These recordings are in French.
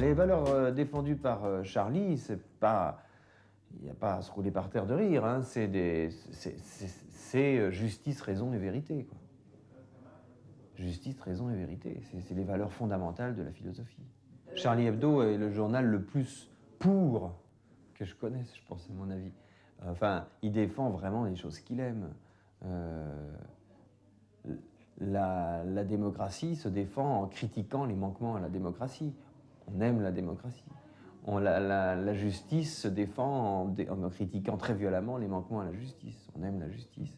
Les valeurs défendues par Charlie, c'est pas... Il n'y a pas à se rouler par terre de rire, hein. C'est justice, raison et vérité, quoi. Justice, raison et vérité, c'est les valeurs fondamentales de la philosophie. Charlie Hebdo est le journal le plus pour que je connaisse, je pense, à mon avis. Enfin, il défend vraiment les choses qu'il aime. La démocratie se défend en critiquant les manquements à la démocratie. On aime la démocratie. La justice se défend en critiquant très violemment les manquements à la justice. On aime la justice.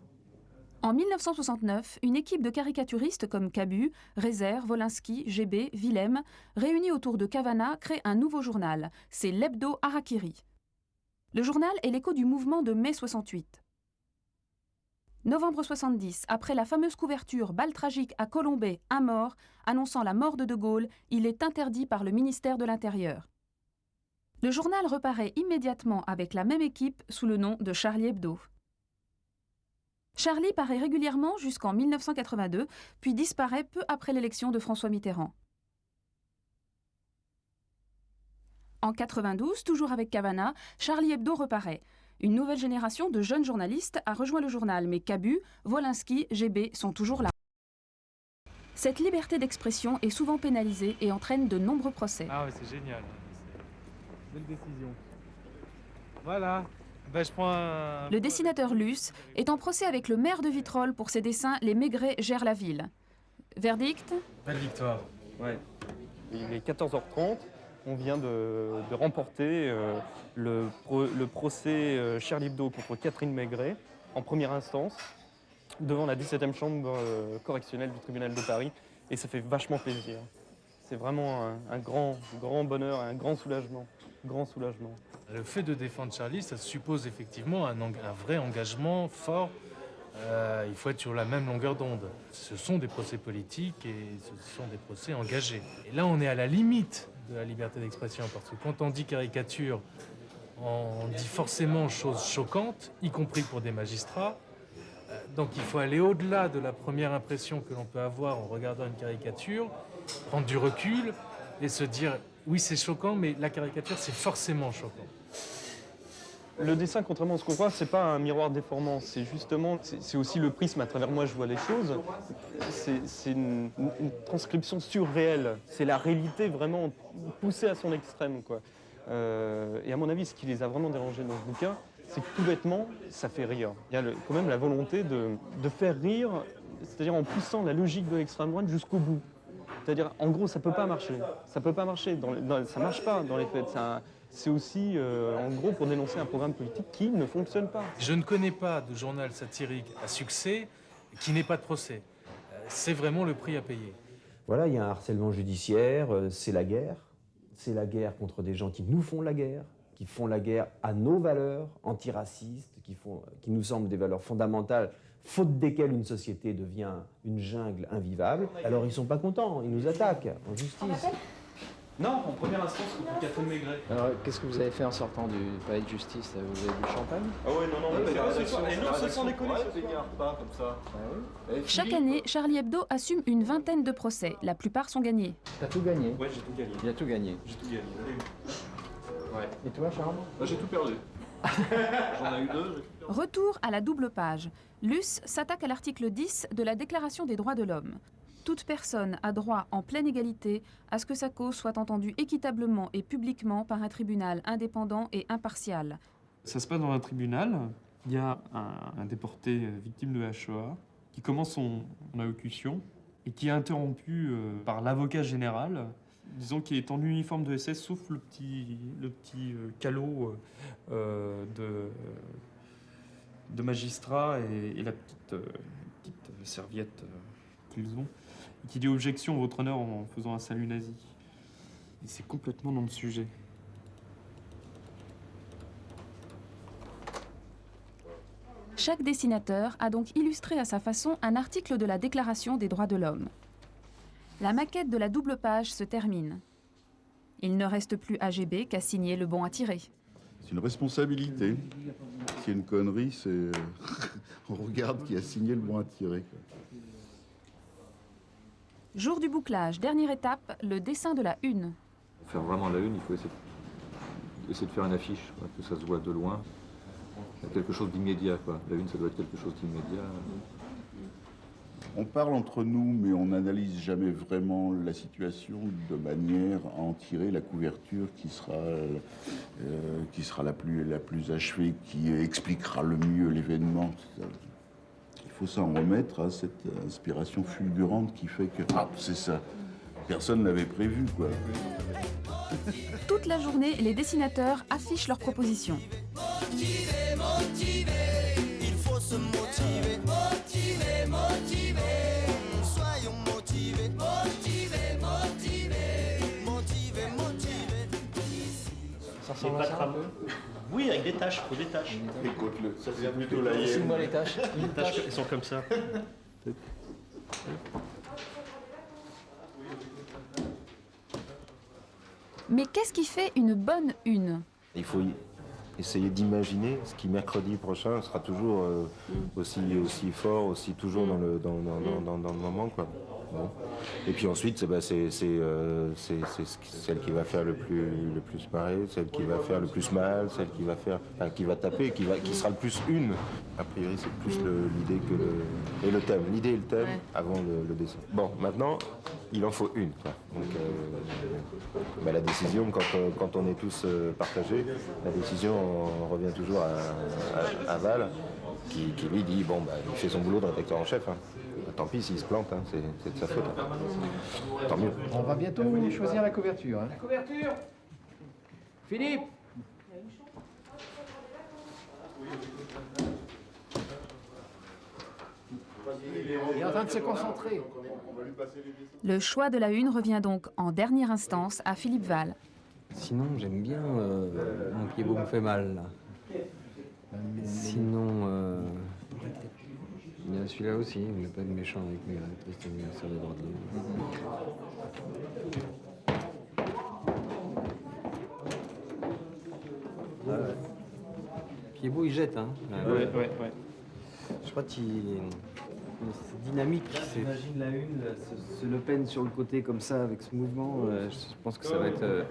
En 1969, une équipe de caricaturistes comme Cabu, Rézère, Wolinski, Gébé, Willem, réunis autour de Cavana, crée un nouveau journal. C'est l'Hebdo Harakiri. Le journal est l'écho du mouvement de mai 68. Novembre 70, après la fameuse couverture « Balle tragique à Colombey, un mort », annonçant la mort de Gaulle, il est interdit par le ministère de l'Intérieur. Le journal reparaît immédiatement avec la même équipe sous le nom de Charlie Hebdo. Charlie paraît régulièrement jusqu'en 1982, puis disparaît peu après l'élection de François Mitterrand. En 92, toujours avec Cavana, Charlie Hebdo reparaît. Une nouvelle génération de jeunes journalistes a rejoint le journal, mais Cabu, Wolinski, Gébé sont toujours là. Cette liberté d'expression est souvent pénalisée et entraîne de nombreux procès. Ah ouais, c'est génial. Belle décision. Voilà. Ben, je prends Le dessinateur Luce est en procès avec le maire de Vitrolles pour ses dessins « Les Maigret gèrent la ville ». Verdict ? Belle victoire. Ouais. Il est 14h30. On vient de remporter le procès Charlie Hebdo contre Catherine Maigret en première instance devant la 17e chambre correctionnelle du tribunal de Paris. Et ça fait vachement plaisir. C'est vraiment un grand bonheur, un grand soulagement. Grand soulagement. Le fait de défendre Charlie, ça suppose effectivement un vrai engagement fort. Il faut être sur la même longueur d'onde. Ce sont des procès politiques et ce sont des procès engagés. Et là, on est à la limite de la liberté d'expression, parce que quand on dit caricature, on dit forcément choses choquantes, y compris pour des magistrats. Donc il faut aller au-delà de la première impression que l'on peut avoir en regardant une caricature, prendre du recul et se dire oui, c'est choquant, mais la caricature, c'est forcément choquant. Le dessin, contrairement à ce qu'on croit, c'est pas un miroir déformant. C'est justement, c'est aussi le prisme à travers moi je vois les choses. C'est une transcription surréelle. C'est la réalité vraiment poussée à son extrême, quoi. Et à mon avis, ce qui les a vraiment dérangés dans ce bouquin, c'est que tout bêtement, ça fait rire. Il y a quand même la volonté de faire rire, c'est-à-dire en poussant la logique de l'extrême droite jusqu'au bout. C'est-à-dire, en gros, ça peut pas marcher. Ça peut pas marcher. Ça marche pas dans les faits. C'est aussi, en gros, pour dénoncer un programme politique qui ne fonctionne pas. Je ne connais pas de journal satirique à succès qui n'ait pas de procès. C'est vraiment le prix à payer. Voilà, il y a un harcèlement judiciaire, c'est la guerre. C'est la guerre contre des gens qui nous font la guerre, qui font la guerre à nos valeurs antiracistes, qui nous semblent des valeurs fondamentales, faute desquelles une société devient une jungle invivable. Alors ils ne sont pas contents, ils nous attaquent en justice. Non, en première instance, contre Catherine Maigret. Alors, qu'est-ce que vous avez fait en sortant du palais de justice? Vous avez bu le champagne? Ah ouais, non, ce sont des collègues, pas comme ça. Chaque année, Charlie Hebdo assume une vingtaine de procès. La plupart sont gagnés. T'as tout gagné? Ouais, j'ai tout gagné. Il a tout gagné. J'ai tout gagné. Ouais. Et toi, Charles? J'ai tout perdu. J'en ai eu 2. Retour à la double page. Luce s'attaque à l'article 10 de la Déclaration des droits de l'homme. Toute personne a droit en pleine égalité à ce que sa cause soit entendue équitablement et publiquement par un tribunal indépendant et impartial. Ça se passe dans un tribunal. Il y a un déporté victime de la Shoah qui commence son allocution et qui est interrompu par l'avocat général, disons qu'il est en uniforme de SS sauf le petit calot de magistrat et la petite serviette qu'ils ont. Et qui dit objection, votre honneur, en faisant un salut nazi. Et c'est complètement dans le sujet. Chaque dessinateur a donc illustré à sa façon un article de la Déclaration des droits de l'homme. La maquette de la double page se termine. Il ne reste plus à GB qu'à signer le bon à tirer. C'est une responsabilité. S'il y a une connerie, c'est... On regarde qui a signé le bon à tirer, quoi. Jour du bouclage, dernière étape, le dessin de la une. Pour faire vraiment la une, il faut essayer de faire une affiche, quoi, que ça se voit de loin. Quelque chose d'immédiat, quoi. La une, ça doit être quelque chose d'immédiat. On parle entre nous, mais on n'analyse jamais vraiment la situation de manière à en tirer la couverture qui sera la plus achevée, qui expliquera le mieux l'événement. Il faut s'en remettre à cette inspiration fulgurante qui fait que c'est ça. Personne ne l'avait prévu, quoi. Toute la journée, les dessinateurs affichent leurs propositions. Il faut se motiver, motiver. Soyons motivés, motiver. Ça ressemble à ça un peu? Oui, avec des taches, faut des taches. Écoute-le, ça c'est plutôt la hyène. Dessine-moi les tâches. Les taches, elles sont comme ça. Mais qu'est-ce qui fait une bonne une? Il faut essayer d'imaginer ce qui mercredi prochain sera toujours aussi fort, aussi toujours dans le moment, quoi. Bon. Et puis ensuite, c'est celle qui va faire le plus marrer, celle qui va faire le plus mal, celle qui va taper, qui sera le plus une. A priori, c'est plus l'idée et le thème. L'idée et le thème avant le dessin. Bon, maintenant, il en faut une, quoi. Donc, la décision, quand on est tous partagés, la décision on revient toujours à Val, qui lui dit il fait son boulot de rédacteur en chef. Hein. Tant pis s'il se plante, hein, c'est de sa faute. Tant mieux. On va bientôt choisir la couverture. Hein. La couverture Philippe. Il est en train de se concentrer. Le choix de la une revient donc en dernière instance à Philippe Val. Sinon, j'aime bien Mon pied beau me fait mal. Là. Sinon, il y a celui-là aussi, il n'y a pas de méchant avec lui, Christian sur les droits de l'homme. Pied beau, il jette, hein. Ouais. Je crois qu'il c'est dynamique. J'imagine la une, ce Le Pen sur le côté comme ça, avec ce mouvement. Je pense que ça va être.